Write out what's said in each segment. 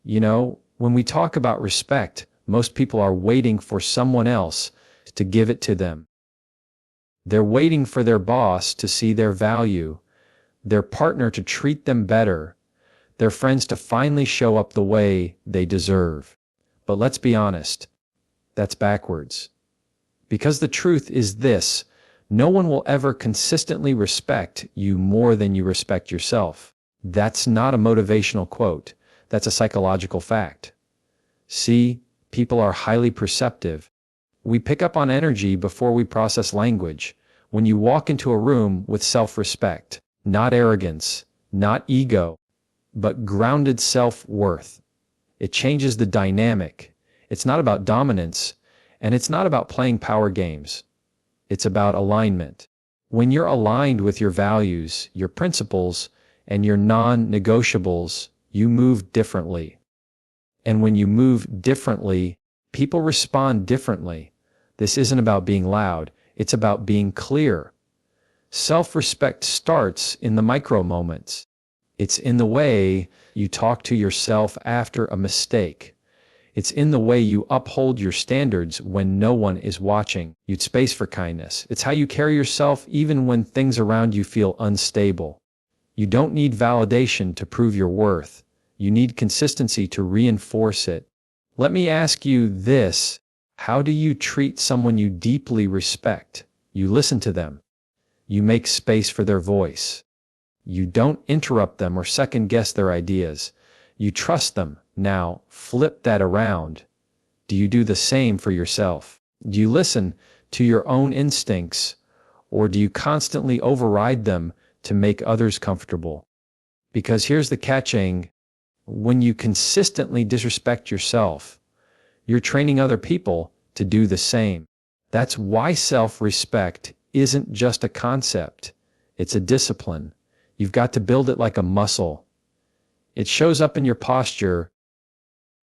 When we talk about respect, most people are waiting for someone else to give it to them. They're waiting for their boss to see their value, their partner to treat them better, their friends to finally show up the way they deserve. But let's be honest, that's backwards. Because the truth is this: no one will ever consistently respect you more than you respect yourself. That's not a motivational quote. That's a psychological fact. See, people are highly perceptive. We pick up on energy before we process language. When you walk into a room with self-respect, not arrogance, not ego, but grounded self-worth, it changes the dynamic. It's not about dominance, and it's not about playing power games. It's about alignment. When you're aligned with your values, your principles, and your non-negotiables, you move differently. And when you move differently, people respond differently. This isn't about being loud, it's about being clear. Self-respect starts in the micro moments. It's in the way you talk to yourself after a mistake. It's in the way you uphold your standards when no one is watching. You'd space for kindness. It's how you carry yourself even when things around you feel unstable. You don't need validation to prove your worth. You need consistency to reinforce it. Let me ask you this: how do you treat someone you deeply respect? You listen to them. You make space for their voice. You don't interrupt them or second-guess their ideas. You trust them. Now, flip that around. Do you do the same for yourself? Do you listen to your own instincts, or do you constantly override them to make others comfortable? Because here's the catching: when you consistently disrespect yourself, you're training other people to do the same. That's why self-respect isn't just a concept. It's a discipline. You've got to build it like a muscle. It shows up in your posture,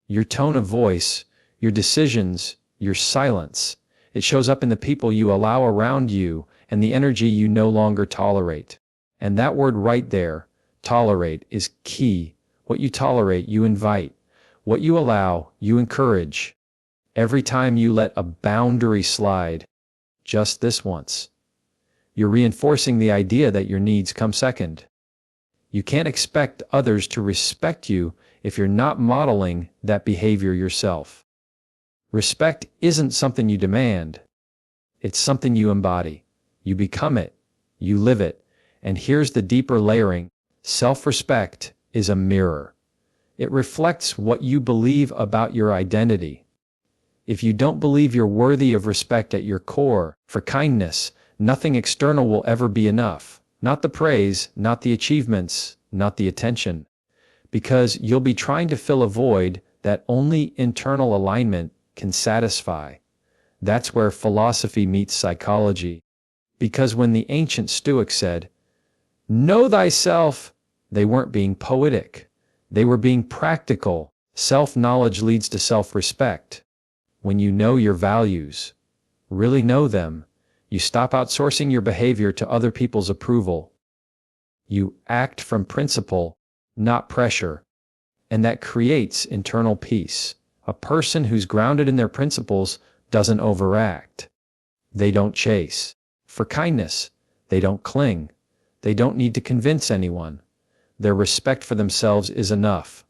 your tone of voice, your decisions, your silence. It shows up in the people you allow around you and the energy you no longer tolerate. And that word right there, tolerate, is key. What you tolerate, you invite. What you allow, you encourage. Every time you let a boundary slide, just this once, you're reinforcing the idea that your needs come second. You can't expect others to respect you if you're not modeling that behavior yourself. Respect isn't something you demand. It's something you embody. You become it. You live it. And here's the deeper layering. Self-respect is a mirror. It reflects what you believe about your identity. If you don't believe you're worthy of respect at your core, for kindness, nothing external will ever be enough. Not the praise, not the achievements, not the attention. Because you'll be trying to fill a void that only internal alignment can satisfy. That's where philosophy meets psychology. Because when the ancient Stoics said, "Know thyself," they weren't being poetic. They were being practical. Self-knowledge leads to self-respect. When you know your values, really know them, you stop outsourcing your behavior to other people's approval. You act from principle, not pressure. And that creates internal peace. A person who's grounded in their principles doesn't overact. They don't chase. For kindness, they don't cling. They don't need to convince anyone. Their respect for themselves is enough.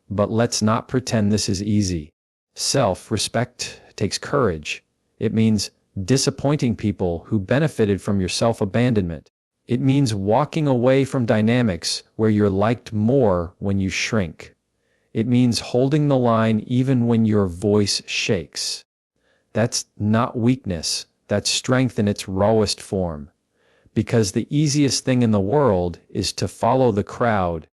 But let's not pretend this is easy. Self-respect takes courage. It means disappointing people who benefited from your self-abandonment. It means walking away from dynamics where you're liked more when you shrink. It means holding the line even when your voice shakes. That's not weakness. That's strength in its rawest form. Because the easiest thing in the world is to follow the crowd,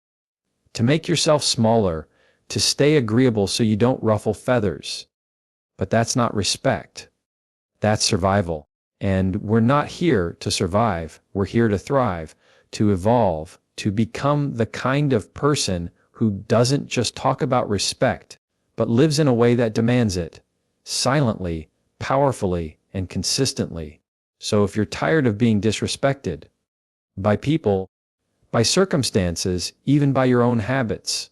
to make yourself smaller, to stay agreeable so you don't ruffle feathers. But that's not respect. That's survival. And we're not here to survive. We're here to thrive, to evolve, to become the kind of person who doesn't just talk about respect, but lives in a way that demands it, silently, powerfully, and consistently. So if you're tired of being disrespected by people, by circumstances, even by your own habits,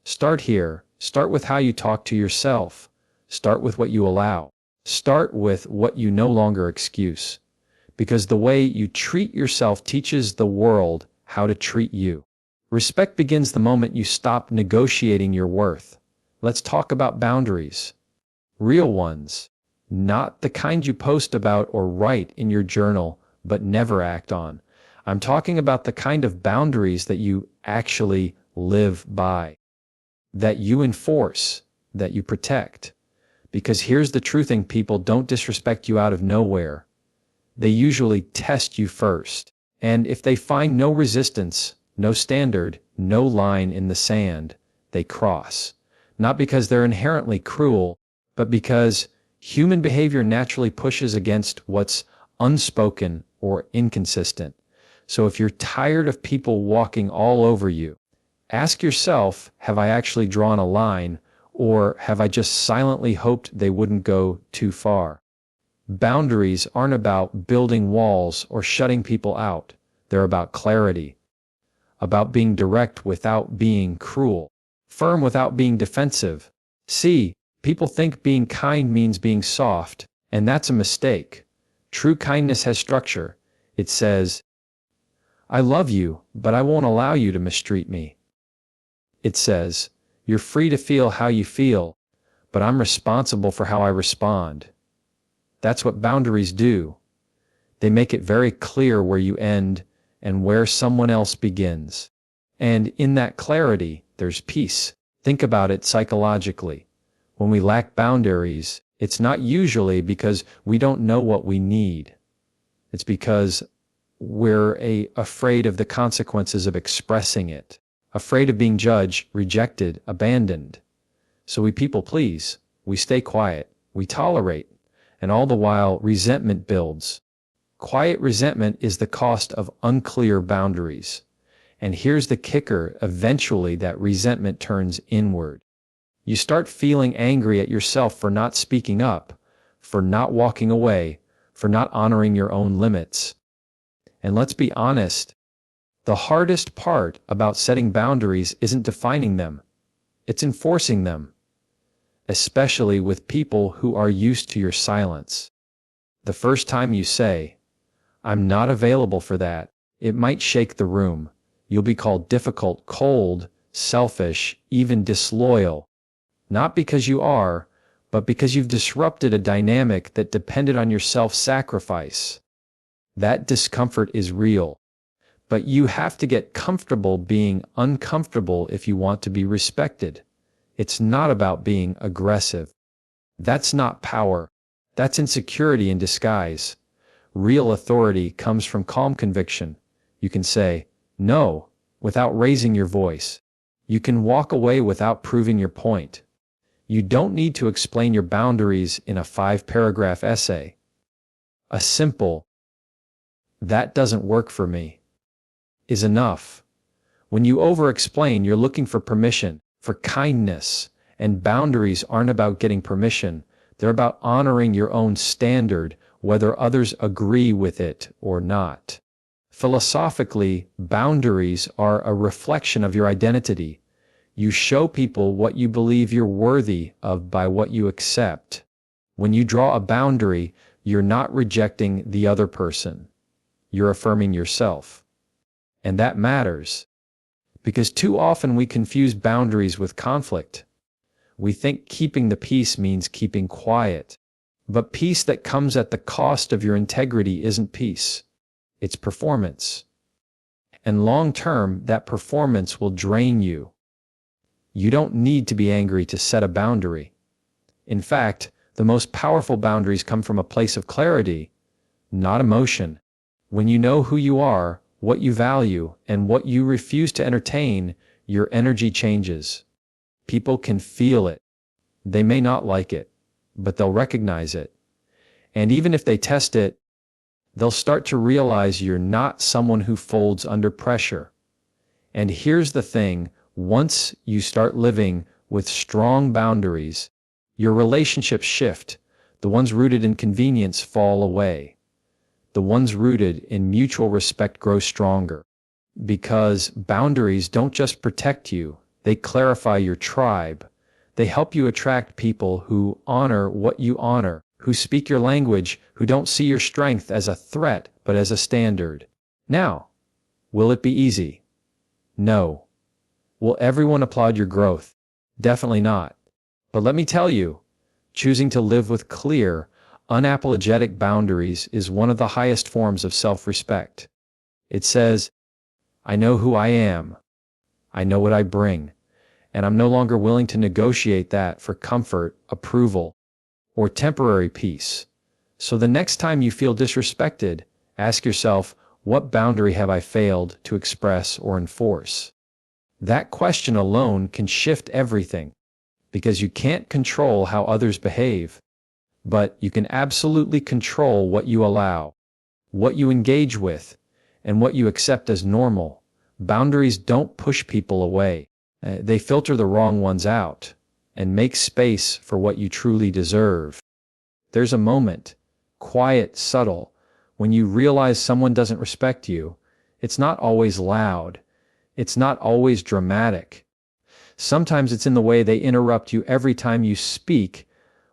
start here. Start with how you talk to yourself. Start with what you allow. Start with what you no longer excuse. Because the way you treat yourself teaches the world how to treat you. Respect begins the moment you stop negotiating your worth. Let's talk about boundaries. Real ones. Not the kind you post about or write in your journal, but never act on. I'm talking about the kind of boundaries that you actually live by, that you enforce, that you protect. Because here's the true thing, people don't disrespect you out of nowhere. They usually test you first. And if they find no resistance, no standard, no line in the sand, they cross. Not because they're inherently cruel, but because human behavior naturally pushes against what's unspoken or inconsistent. So if you're tired of people walking all over you, ask yourself, have I actually drawn a line, or have I just silently hoped they wouldn't go too far? Boundaries aren't about building walls or shutting people out. They're about clarity, about being direct without being cruel, firm without being defensive. See, people think being kind means being soft, and that's a mistake. True kindness has structure. It says, I love you, but I won't allow you to mistreat me. It says, you're free to feel how you feel, but I'm responsible for how I respond. That's what boundaries do. They make it very clear where you end and where someone else begins. And in that clarity, there's peace. Think about it psychologically. When we lack boundaries, it's not usually because we don't know what we need. It's because we're afraid of the consequences of expressing it, afraid of being judged, rejected, abandoned. So we people please, we stay quiet, we tolerate, and all the while resentment builds. Quiet resentment is the cost of unclear boundaries. And here's the kicker, eventually that resentment turns inward. You start feeling angry at yourself for not speaking up, for not walking away, for not honoring your own limits. And let's be honest, the hardest part about setting boundaries isn't defining them, it's enforcing them, especially with people who are used to your silence. The first time you say, I'm not available for that, it might shake the room. You'll be called difficult, cold, selfish, even disloyal. Not because you are, but because you've disrupted a dynamic that depended on your self-sacrifice. That discomfort is real. But you have to get comfortable being uncomfortable if you want to be respected. It's not about being aggressive. That's not power. That's insecurity in disguise. Real authority comes from calm conviction. You can say, no, without raising your voice. You can walk away without proving your point. You don't need to explain your boundaries in a 5-paragraph essay. A simple, that doesn't work for me, is enough. When you over-explain, you're looking for permission, for kindness, and boundaries aren't about getting permission. They're about honoring your own standard, whether others agree with it or not. Philosophically, boundaries are a reflection of your identity. You show people what you believe you're worthy of by what you accept. When you draw a boundary, you're not rejecting the other person. You're affirming yourself. And that matters. Because too often we confuse boundaries with conflict. We think keeping the peace means keeping quiet. But peace that comes at the cost of your integrity isn't peace. It's performance. And long term, that performance will drain you. You don't need to be angry to set a boundary. In fact, the most powerful boundaries come from a place of clarity, not emotion. When you know who you are, what you value, and what you refuse to entertain, your energy changes. People can feel it. They may not like it, but they'll recognize it. And even if they test it, they'll start to realize you're not someone who folds under pressure. And here's the thing, once you start living with strong boundaries, your relationships shift. The ones rooted in convenience fall away. The ones rooted in mutual respect grow stronger. Because boundaries don't just protect you, they clarify your tribe. They help you attract people who honor what you honor, who speak your language, who don't see your strength as a threat, but as a standard. Now, will it be easy? No. Will everyone applaud your growth? Definitely not. But let me tell you, choosing to live with clear, unapologetic boundaries is one of the highest forms of self-respect. It says, I know who I am. I know what I bring. And I'm no longer willing to negotiate that for comfort, approval, or temporary peace. So the next time you feel disrespected, ask yourself, what boundary have I failed to express or enforce? That question alone can shift everything, because you can't control how others behave, but you can absolutely control what you allow, what you engage with, and what you accept as normal. Boundaries don't push people away. They filter the wrong ones out and make space for what you truly deserve. There's a moment, quiet, subtle, when you realize someone doesn't respect you. It's not always loud. It's not always dramatic. Sometimes it's in the way they interrupt you every time you speak,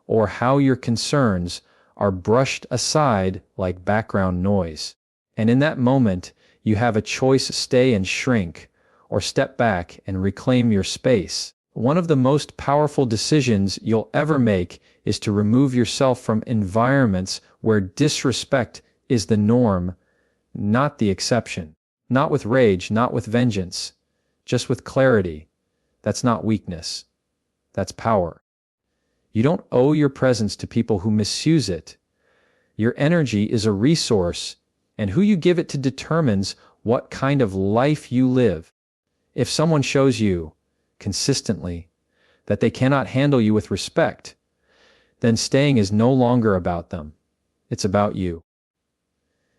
or how your concerns are brushed aside like background noise. And in that moment, you have a choice: stay and shrink, or step back and reclaim your space. One of the most powerful decisions you'll ever make is to remove yourself from environments where disrespect is the norm, not the exception. Not with rage, not with vengeance, just with clarity. That's not weakness. That's power. You don't owe your presence to people who misuse it. Your energy is a resource, and who you give it to determines what kind of life you live. If someone shows you, consistently, that they cannot handle you with respect, then staying is no longer about them. It's about you.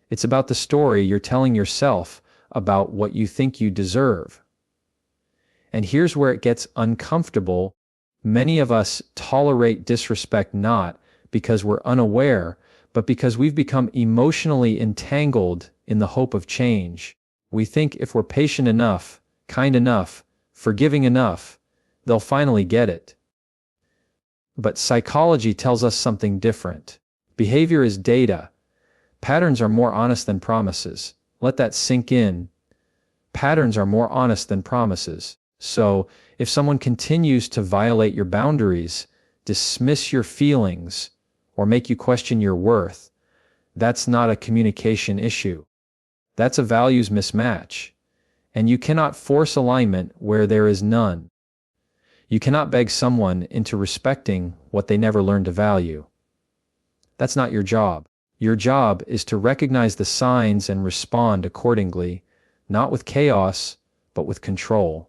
It's about the story you're telling yourself about what you think you deserve. And here's where it gets uncomfortable. Many of us tolerate disrespect not because we're unaware, but because we've become emotionally entangled in the hope of change. We think if we're patient enough, kind enough, forgiving enough, they'll finally get it. But psychology tells us something different. Behavior is data. Patterns are more honest than promises. Let that sink in. Patterns are more honest than promises. So, if someone continues to violate your boundaries, dismiss your feelings, or make you question your worth, that's not a communication issue. That's a values mismatch. And you cannot force alignment where there is none. You cannot beg someone into respecting what they never learned to value. That's not your job. Your job is to recognize the signs and respond accordingly, not with chaos, but with control.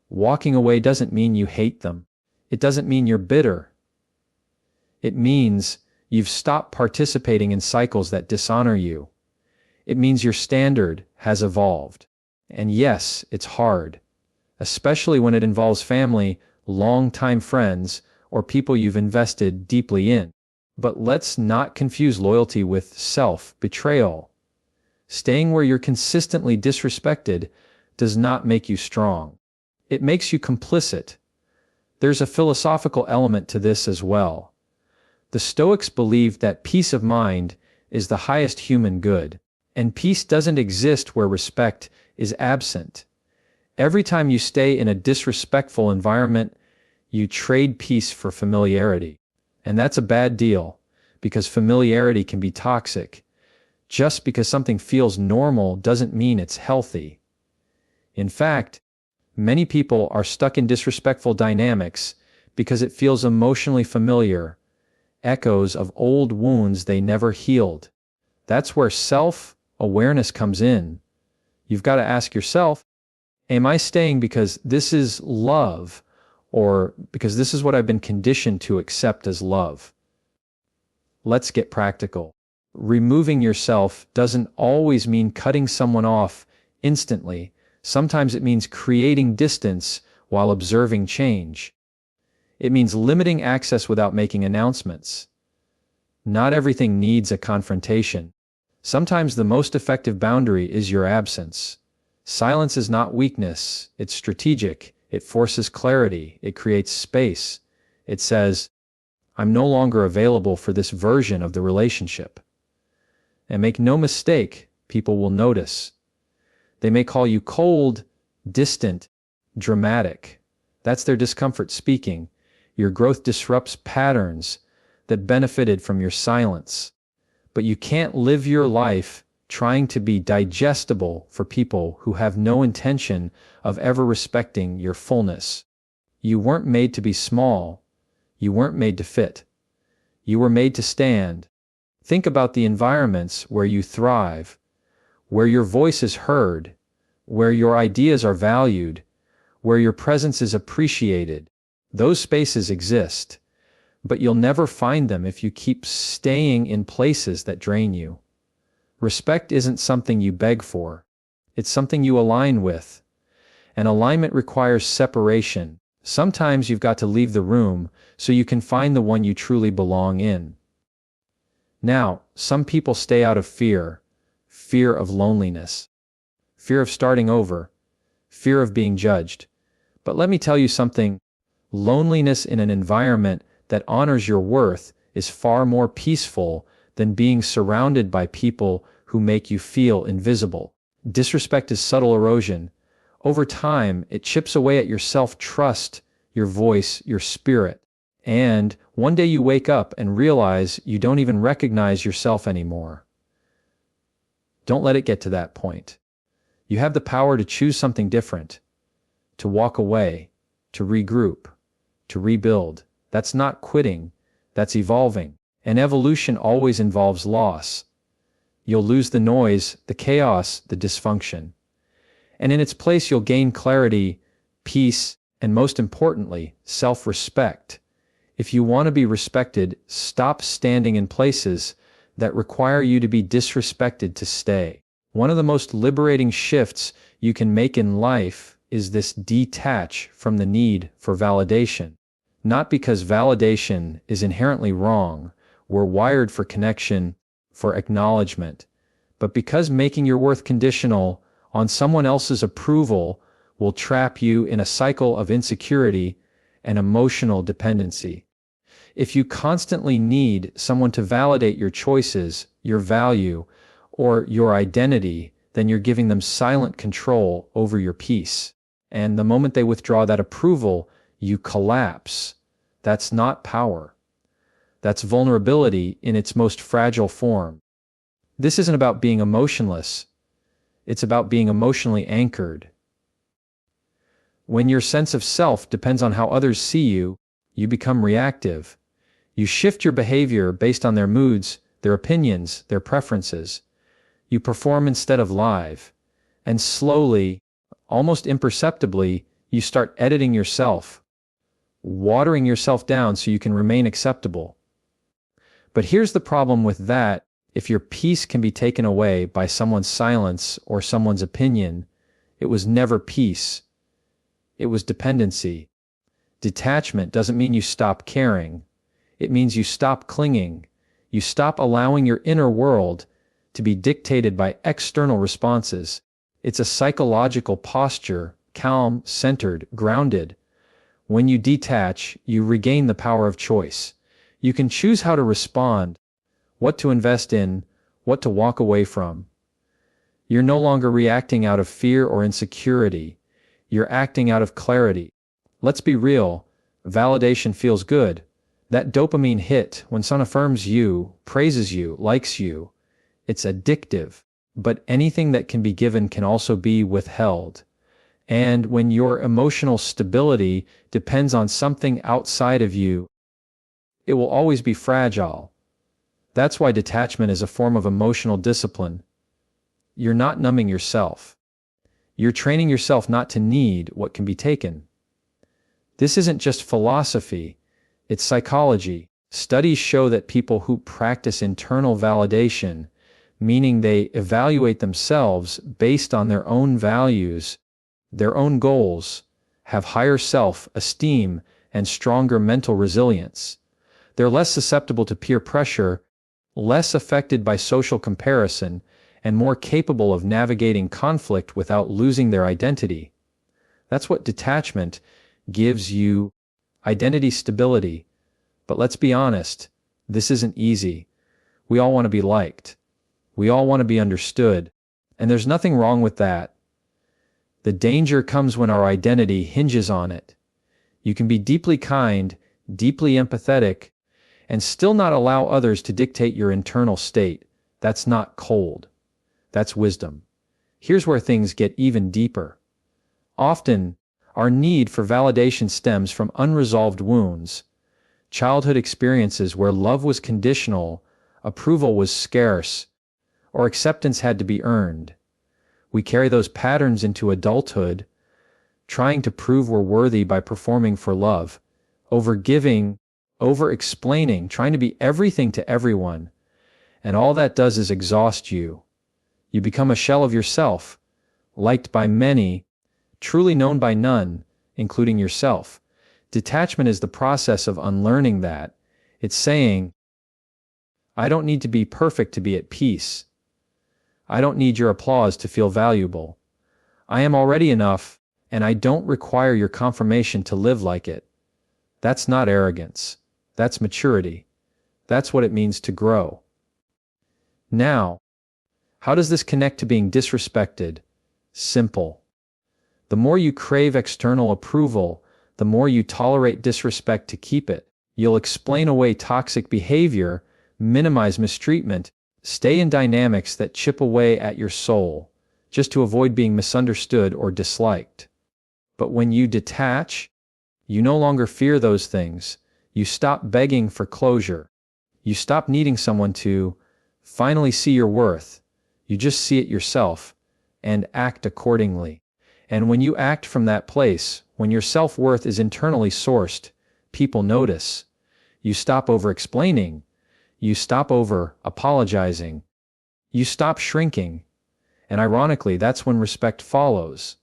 Walking away doesn't mean you hate them. It doesn't mean you're bitter. It means you've stopped participating in cycles that dishonor you. It means your standard has evolved. And yes, it's hard, especially when it involves family, longtime friends, or people you've invested deeply in. But let's not confuse loyalty with self-betrayal. Staying where you're consistently disrespected does not make you strong. It makes you complicit. There's a philosophical element to this as well. The Stoics believed that peace of mind is the highest human good, and peace doesn't exist where respect is absent. Every time you stay in a disrespectful environment, you trade peace for familiarity. And that's a bad deal, because familiarity can be toxic. Just because something feels normal doesn't mean it's healthy. In fact, many people are stuck in disrespectful dynamics because it feels emotionally familiar, echoes of old wounds they never healed. That's where self-awareness comes in. You've got to ask yourself, am I staying because this is love, or because this is what I've been conditioned to accept as love? Let's get practical. Removing yourself doesn't always mean cutting someone off instantly. Sometimes it means creating distance while observing change. It means limiting access without making announcements. Not everything needs a confrontation. Sometimes the most effective boundary is your absence. Silence is not weakness, it's strategic. It forces clarity. It creates space. It says, I'm no longer available for this version of the relationship. And make no mistake, people will notice. They may call you cold, distant, dramatic. That's their discomfort speaking. Your growth disrupts patterns that benefited from your silence. But you can't live your life trying to be digestible for people who have no intention of ever respecting your fullness. You weren't made to be small. You weren't made to fit. You were made to stand. Think about the environments where you thrive, where your voice is heard, where your ideas are valued, where your presence is appreciated. Those spaces exist, but you'll never find them if you keep staying in places that drain you. Respect isn't something you beg for. It's something you align with. And alignment requires separation. Sometimes you've got to leave the room so you can find the one you truly belong in. Now, some people stay out of fear of loneliness, fear of starting over, fear of being judged. But let me tell you something, loneliness in an environment that honors your worth is far more peaceful than being surrounded by people who make you feel invisible. Disrespect is subtle erosion. Over time, it chips away at your self-trust, your voice, your spirit. And one day you wake up and realize you don't even recognize yourself anymore. Don't let it get to that point. You have the power to choose something different, to walk away, to regroup, to rebuild. That's not quitting, that's evolving. And evolution always involves loss. You'll lose the noise, the chaos, the dysfunction. And in its place you'll gain clarity, peace, and most importantly, self-respect. If you want to be respected, stop standing in places that require you to be disrespected to stay. One of the most liberating shifts you can make in life is this detach from the need for validation. Not because validation is inherently wrong. We're wired for connection, for acknowledgement, but because making your worth conditional on someone else's approval will trap you in a cycle of insecurity and emotional dependency. If you constantly need someone to validate your choices, your value, or your identity, then you're giving them silent control over your peace. And the moment they withdraw that approval, you collapse. That's not power. That's vulnerability in its most fragile form. This isn't about being emotionless. It's about being emotionally anchored. When your sense of self depends on how others see you, you become reactive. You shift your behavior based on their moods, their opinions, their preferences. You perform instead of live. And slowly, almost imperceptibly, you start editing yourself, watering yourself down so you can remain acceptable. But here's the problem with that. If your peace can be taken away by someone's silence or someone's opinion, it was never peace. It was dependency. Detachment doesn't mean you stop caring. It means you stop clinging. You stop allowing your inner world to be dictated by external responses. It's a psychological posture, calm, centered, grounded. When you detach, you regain the power of choice. You can choose how to respond, what to invest in, what to walk away from. You're no longer reacting out of fear or insecurity. You're acting out of clarity. Let's be real. Validation feels good. That dopamine hit when someone affirms you, praises you, likes you, it's addictive. But anything that can be given can also be withheld. And when your emotional stability depends on something outside of you, it will always be fragile. That's why detachment is a form of emotional discipline. You're not numbing yourself. You're training yourself not to need what can be taken. This isn't just philosophy, it's psychology. Studies show that people who practice internal validation, meaning they evaluate themselves based on their own values, their own goals, have higher self-esteem and stronger mental resilience. They're less susceptible to peer pressure, less affected by social comparison, and more capable of navigating conflict without losing their identity. That's what detachment gives you: identity stability. But let's be honest, this isn't easy. We all want to be liked. We all want to be understood. And there's nothing wrong with that. The danger comes when our identity hinges on it. You can be deeply kind, deeply empathetic, and still not allow others to dictate your internal state. That's not cold. That's wisdom. Here's where things get even deeper. Often, our need for validation stems from unresolved wounds, childhood experiences where love was conditional, approval was scarce, or acceptance had to be earned. We carry those patterns into adulthood, trying to prove we're worthy by performing for love, overgiving, over-explaining, trying to be everything to everyone. And all that does is exhaust you. You become a shell of yourself, liked by many, truly known by none, including yourself. Detachment is the process of unlearning that. It's saying, I don't need to be perfect to be at peace. I don't need your applause to feel valuable. I am already enough, and I don't require your confirmation to live like it. That's not arrogance. That's maturity. That's what it means to grow. Now, how does this connect to being disrespected? Simple. The more you crave external approval, the more you tolerate disrespect to keep it. You'll explain away toxic behavior, minimize mistreatment, stay in dynamics that chip away at your soul, just to avoid being misunderstood or disliked. But when you detach, you no longer fear those things. You stop begging for closure. You stop needing someone to finally see your worth. You just see it yourself and act accordingly. And when you act from that place, when your self-worth is internally sourced, people notice. You stop over-explaining. You stop over-apologizing. You stop shrinking. And ironically, that's when respect follows.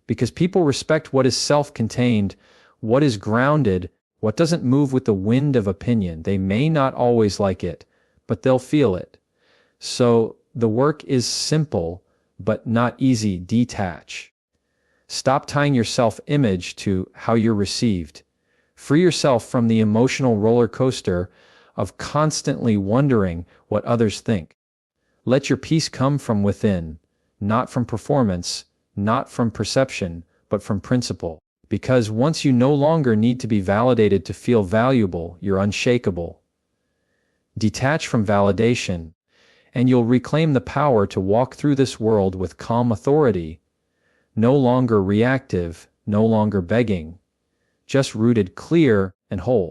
Because people respect what is self-contained, what is grounded, what doesn't move with the wind of opinion. They may not always like it, but they'll feel it. So the work is simple, but not easy. Detach. Stop tying your self-image to how you're received. Free yourself from the emotional roller coaster of constantly wondering what others think. Let your peace come from within, not from performance, not from perception, but from principle. Because once you no longer need to be validated to feel valuable, you're unshakable. Detach from validation, and you'll reclaim the power to walk through this world with calm authority, no longer reactive, no longer begging, just rooted clear and whole.